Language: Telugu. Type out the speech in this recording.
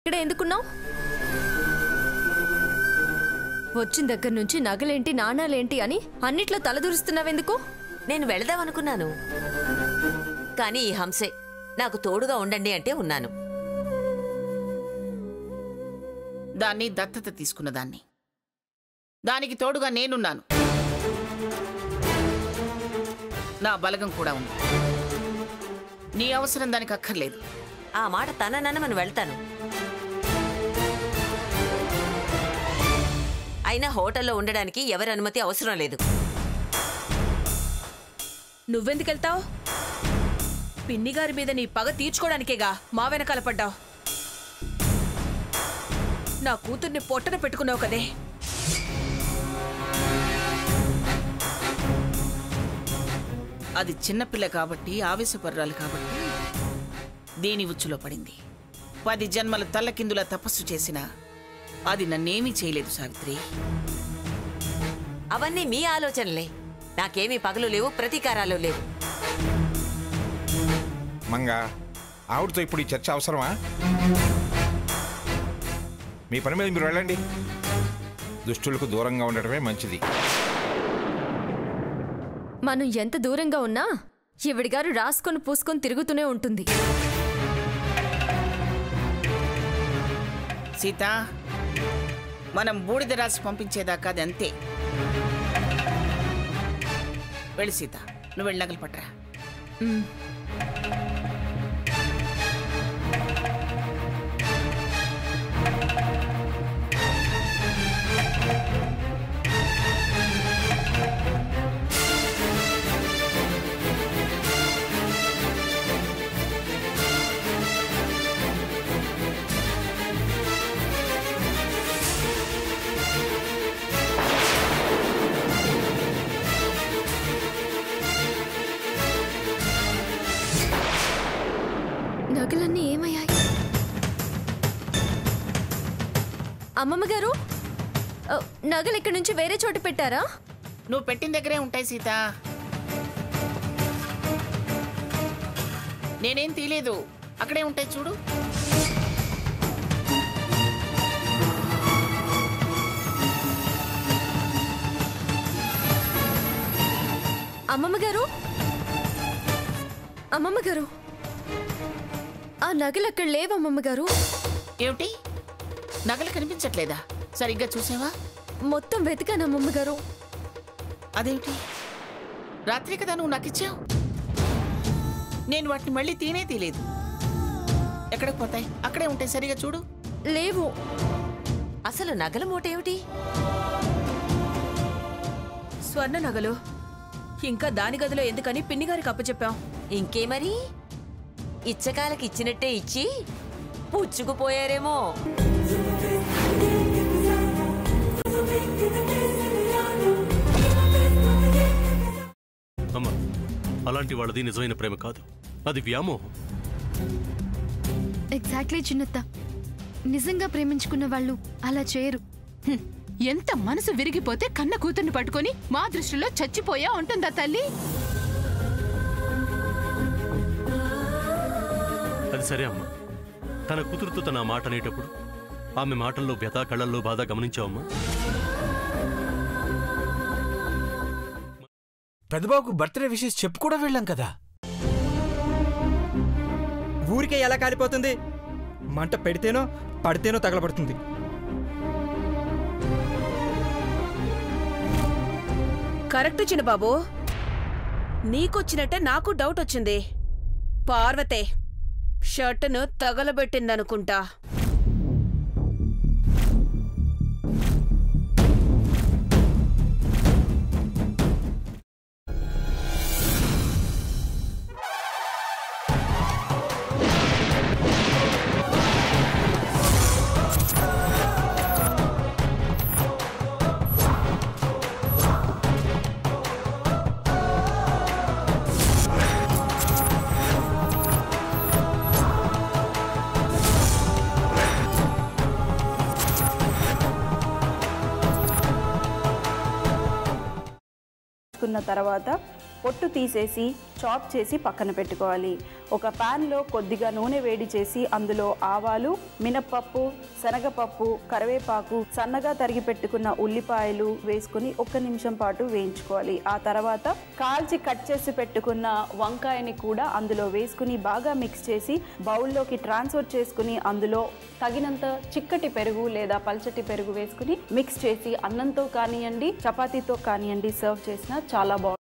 ఇక్కడ ఎందుకున్నావు? వచ్చిన దగ్గర నుంచి నగలేంటి నాణాలేంటి అని అన్నిట్లో తలదూరుస్తున్నావెందుకు? నేను వెళదామనుకున్నాను, కానీ ఈ హంసే నాకు తోడుగా ఉండండి అంటే ఉన్నాను. దాన్ని దత్తత తీసుకున్న దాన్ని, దానికి తోడుగా నేనున్నాను. నా బలగం కూడా ఉంది. నీ అవసరం దానికి అక్కర్లేదు. ఆ మాట తననని వెళ్తాను. అయినా హోటల్లో ఉండడానికి ఎవరి అనుమతి అవసరం లేదు. నువ్వెందుకెళ్తావు? పిన్నిగారి మీద నీ పగ తీర్చుకోవడానికేగా మా వెనకాల పడ్డావు. నా కూతుర్ని పొట్టన పెట్టుకున్నావు కదే. అది చిన్నపిల్ల కాబట్టి, ఆవేశపర్రాలు కాబట్టి దేని ఉచ్చులో పడింది. 10 జన్మల తల్లకిందులా తపస్సు చేసినా అది నన్నేమీ చేయలేదు సావిత్రి. అవన్నీ మీ ఆలోచనలే. నాకేమీ పగలు లేవు, ప్రతీకారాలు లేవు. మంగా, ఆవిడతో ఇప్పుడు ఈ చర్చ అవసరమా? మీ పని మీద మీరు వెళ్ళండి. దుష్టులకు దూరంగా ఉండటమే మంచిది. మనం ఎంత దూరంగా ఉన్నా ఈవిడి గారు రాసుకొని పూసుకొని తిరుగుతూనే ఉంటుంది. సీత, మనం బూడిద రాసి పంపించేదాకా అది అంతే. వెళ్ళి సీత, నువ్వు వెళ్ళి నగలు పట్టరా. నగలన్నీ ఏమయ్యాయి? అమ్మమ్మ గారు, నగలు ఇక్కడి నుంచి వేరే చోటు పెట్టారా? నువ్వు పెట్టిన దగ్గరే ఉంటాయి సీత. నేనేం తీయలేదు, అక్కడే ఉంటాయి చూడు. అమ్మమ్మ గారు, అమ్మమ్మ గారు, ఆ నగలు అక్కడ లేవు అమ్మమ్మ గారు. ఏమిటి, నగలు కనిపించట్లేదా? సరిగ్గా చూసావా? మొత్తం వెతికాను అమ్మమ్మ గారు. అదేమిటి, రాత్రి కదా నువ్వు నాకు ఇచ్చావు. నేను వాటిని మళ్ళీ తీయలేదు. ఎక్కడికి పోతాయి? అక్కడే ఉంటాయి, సరిగా చూడు. లేవు. అసలు నగల మూట ఏమిటి? స్వర్ణ నగలు. ఇంకా దాని గదిలో ఎందుకని పిన్నిగారికి అప్పచెప్పాం. ఇంకే మరి, ఇచ్చకాలకి ఇచ్చినట్టే ఇచ్చి పుచ్చుకుపోయారేమో. అమ్మా, అలాంటి వాళ్ళది నిజమైన ప్రేమ కాదు, అది వ్యామోహం. ఎగ్జాక్ట్లీ చిన్నత్త, నిజంగా ప్రేమించుకున్న వాళ్ళు అలా చేయరు. ఎంత మనసు విరిగిపోతే కన్న కూతుర్ని పట్టుకొని మా దృష్టిలో చచ్చిపోయా ఉంటుందా తల్లి? అది సరే అమ్మా, తన కూతురుతో తన మాట అనేటప్పుడు ఆమె మాటల్లో వ్యథ, కళ్ళల్లో బాధ గమనించావమ్మా? పెద్దబాబుకు బర్త్డే విషెస్ చెప్పు కూడా వెళ్ళాం కదా. ఊరికే ఎలా కాలిపోతుంది? మంట పెడితేనో పడితేనో తగలబడుతుంది. కరెక్ట్ చిన్నబాబు, నీకొచ్చినట్టే నాకు డౌట్ వచ్చింది. పార్వతే షర్టును తగలబెట్టిందనుకుంటా. తర్వాత పొట్టు తీసేసి చాప్ చేసి పక్కన పెట్టుకోవాలి. ఒక ప్యాన్లో కొద్దిగా నూనె వేడి చేసి అందులో ఆవాలు, మినప్పప్పు, శనగపప్పు, కరివేపాకు, సన్నగా తరిగి పెట్టుకున్న ఉల్లిపాయలు వేసుకుని 1 నిమిషం పాటు వేయించుకోవాలి. ఆ తర్వాత కాల్చి కట్ చేసి పెట్టుకున్న వంకాయని కూడా అందులో వేసుకుని బాగా మిక్స్ చేసి బౌల్లోకి ట్రాన్స్ఫర్ చేసుకుని అందులో తగినంత చిక్కటి పెరుగు లేదా పల్చటి పెరుగు వేసుకుని మిక్స్ చేసి అన్నంతో కానివ్వండి, చపాతీతో కానివ్వండి సర్వ్ చేసినా చాలా బాగుంటుంది.